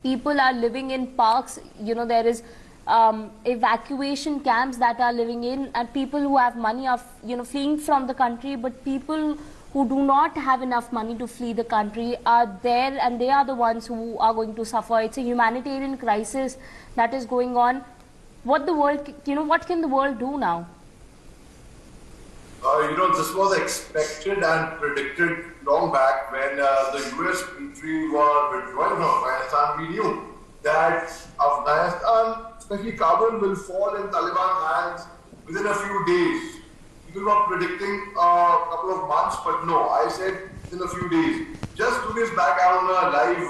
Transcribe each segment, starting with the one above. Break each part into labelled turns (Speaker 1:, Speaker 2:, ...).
Speaker 1: People are living in parks. There is evacuation camps that are living in, and people who have money are fleeing from the country. But people who do not have enough money to flee the country are there, and they are the ones who are going to suffer. It's a humanitarian crisis that is going on. What can the world do now?
Speaker 2: This was expected and predicted long back when the US military were withdrawing from Afghanistan. We knew that Afghanistan, especially Kabul, will fall in Taliban hands within a few days. People were predicting a couple of months, but no, I said within a few days. Just 2 days back, I was on a live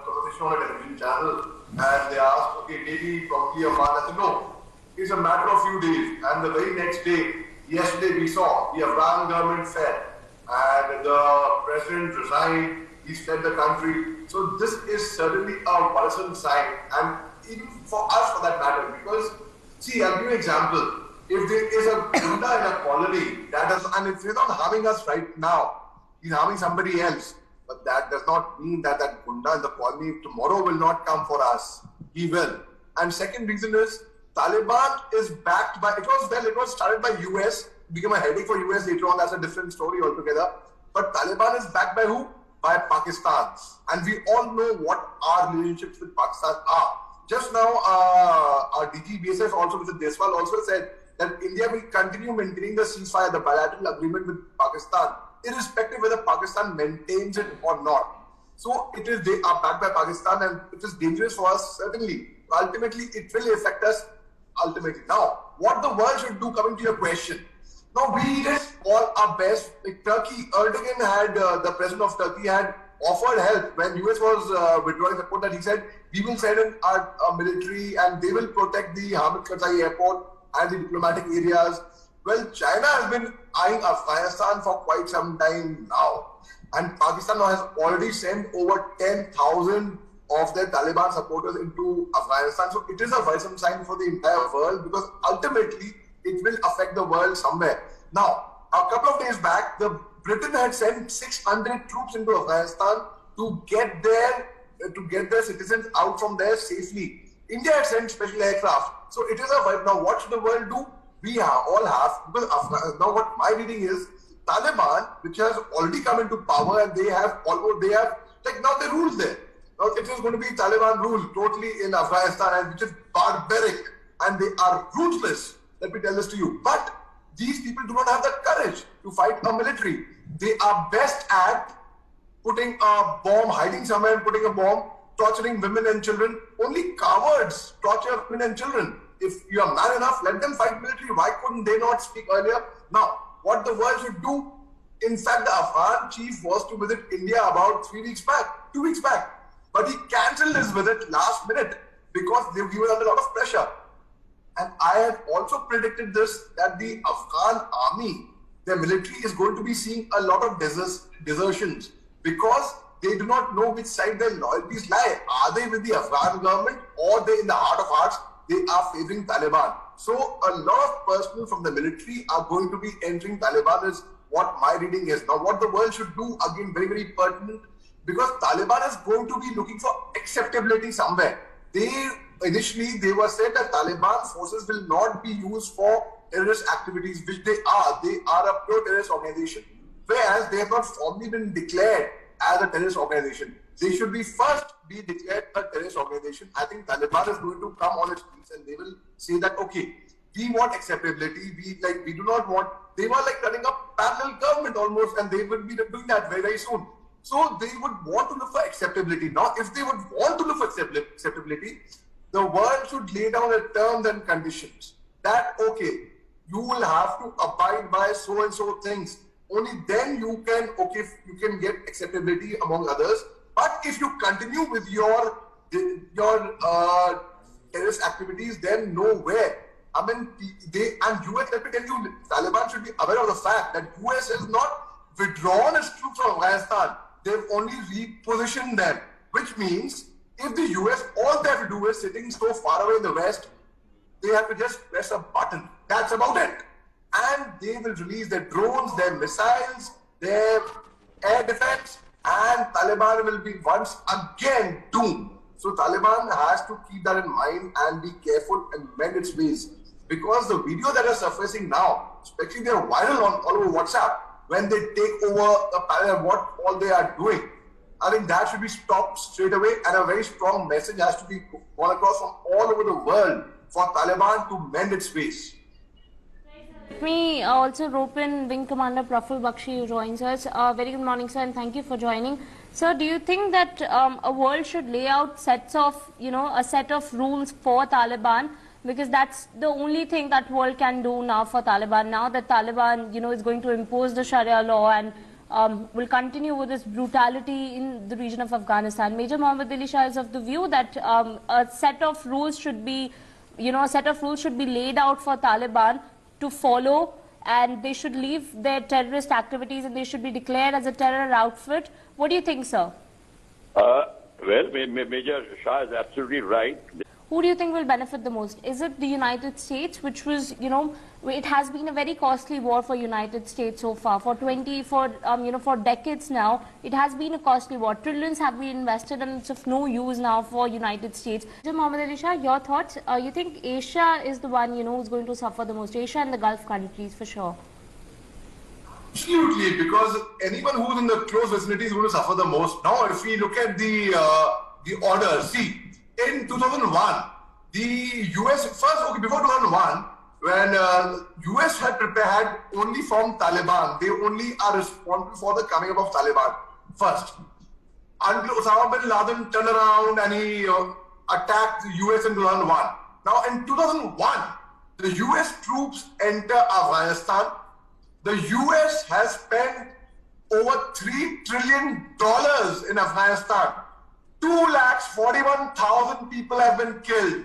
Speaker 2: conversation on a television channel, and they asked, okay, maybe probably a month. I said, no, it's a matter of few days. And the very next day, yesterday we saw the Afghan government fell and the president resigned, he fled the country. So this is certainly a worrisome sign, and even for us for that matter, because see, I'll give you an example. If there is a gunda in a colony and if he's not harming us right now, he's harming somebody else. But that does not mean that that gunda in the colony tomorrow will not come for us. He will. And second reason is Taliban is backed by, it was started by US, became a headache for US later on, that's a different story altogether. But Taliban is backed by who? By Pakistan. And we all know what our relationships with Pakistan are. Just now, our DG BSF also, Mr. Deswal also said that India will continue maintaining the ceasefire, the bilateral agreement with Pakistan, irrespective whether Pakistan maintains it or not. So they are backed by Pakistan, and it is dangerous for us, certainly. Ultimately, it will affect us ultimately. Now, what the world should do, coming to your question. Now, we did all our best. Like Turkey, Erdogan had, the president of Turkey had offered help when US was withdrawing support, that he said, we will send in our military and they will protect the Hamid Karzai airport and the diplomatic areas. Well, China has been eyeing Afghanistan for quite some time now. And Pakistan has already sent over 10,000 of their Taliban supporters into Afghanistan. So it is a worrisome sign for the entire world, because ultimately it will affect the world somewhere. Now, a couple of days back, Britain had sent 600 troops into Afghanistan to get their citizens out from there safely. India had sent special aircraft. So it is now what should the world do? We all have, because now what my reading is, Taliban, which has already come into power, and now they rule there. Now it is going to be Taliban rule totally in Afghanistan, and which is barbaric, and they are ruthless. Let me tell this to you. But these people do not have the courage to fight a military. They are best at putting a bomb, hiding somewhere and putting a bomb, torturing women and children. Only cowards torture women and children. If you are man enough, let them fight military. Why couldn't they not speak earlier? Now, what the world should do, in fact, the Afghan chief was to visit India about 2 weeks back. But he cancelled his visit last minute because he was under a lot of pressure. And I had also predicted this, that the Afghan army, their military, is going to be seeing a lot of desertions, because they do not know which side their loyalties lie. Are they with the Afghan government, or they, in the heart of hearts, they are favoring Taliban? So a lot of personnel from the military are going to be entering Taliban, is what my reading is. Now, what the world should do, again, very, very pertinent, because Taliban is going to be looking for acceptability somewhere. Initially, they were said that Taliban forces will not be used for terrorist activities, which they are. They are a pure terrorist organization, whereas they have not formally been declared as a terrorist organization. They should be first be declared a terrorist organization. I think Taliban is going to come on its feet, and they will say that, okay, we want acceptability. We do not want. They were like running a parallel government almost, and they will be doing that very, very soon. So they would want to look for acceptability. Now, if they would want to look for acceptability, the world should lay down the terms and conditions that, okay, you will have to abide by so and so things. Only then you can get acceptability among others. But if you continue with your terrorist activities, then nowhere. I mean, US, let me tell you, Taliban should be aware of the fact that US has not withdrawn its troops from Afghanistan. They've only repositioned them, which means if the US, all they have to do is sitting so far away in the West, they have to just press a button. That's about it. And they will release their drones, their missiles, their air defense, and Taliban will be once again doomed. So Taliban has to keep that in mind and be careful and mend its ways. Because the videos that are surfacing now, especially they're viral all over WhatsApp, when they take over the panel and what all they are doing, I think that should be stopped straight away, and a very strong message has to be gone across from all over the world for Taliban to mend its ways.
Speaker 1: Let me also rope in Wing Commander Praful Bakshi, who joins us. Very good morning, sir, and thank you for joining. Sir, do you think that a world should lay out sets of, a set of rules for Taliban? Because that's the only thing that world can do now for Taliban. Now that Taliban, is going to impose the Sharia law and will continue with this brutality in the region of Afghanistan. Major Mohammed Ali Shah is of the view that a set of rules should be, laid out for Taliban to follow, and they should leave their terrorist activities and they should be declared as a terror outfit. What do you think, sir?
Speaker 3: Well, Major Shah is absolutely right.
Speaker 1: Who do you think will benefit the most? Is it the United States, which was, it has been a very costly war for United States so far. For decades now, it has been a costly war. Trillions have been invested and it's of no use now for United States. Major Mohammed Ali Shah, your thoughts? You think Asia is the one, who's going to suffer the most? Asia and the Gulf countries, for sure.
Speaker 2: Absolutely, because anyone who's in the close vicinity is going to suffer the most. Now, if we look at the order, see, in 2001, the US, before 2001, when US had only formed Taliban, they only are responsible for the coming up of Taliban first. Until Osama bin Laden turned around and he attacked the US in 2001. Now, in 2001, the US troops enter Afghanistan. The US has spent over $3 trillion in Afghanistan. 241,000 people have been killed.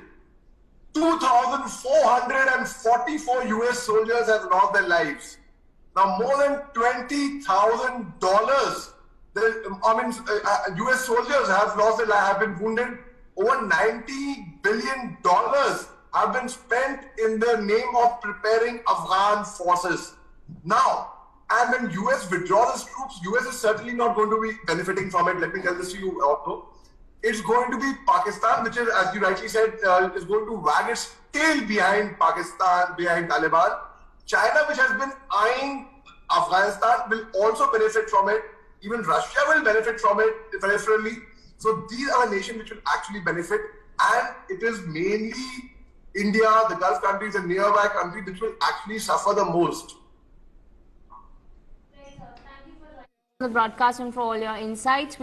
Speaker 2: 2,444 US soldiers have lost their lives. Now, more than $20,000, US soldiers have lost their lives, have been wounded. Over $90 billion have been spent in the name of preparing Afghan forces. Now, and when US withdraws its troops, US is certainly not going to be benefiting from it. Let me tell this to you also. It's going to be Pakistan, which is, as you rightly said, is going to wag its tail behind Pakistan, behind Taliban. China, which has been eyeing Afghanistan, will also benefit from it. Even Russia will benefit from it peripherally. So these are the nations which will actually benefit. And it is mainly India, the Gulf countries and nearby countries which will actually suffer the most.
Speaker 1: The broadcast and for all your insights.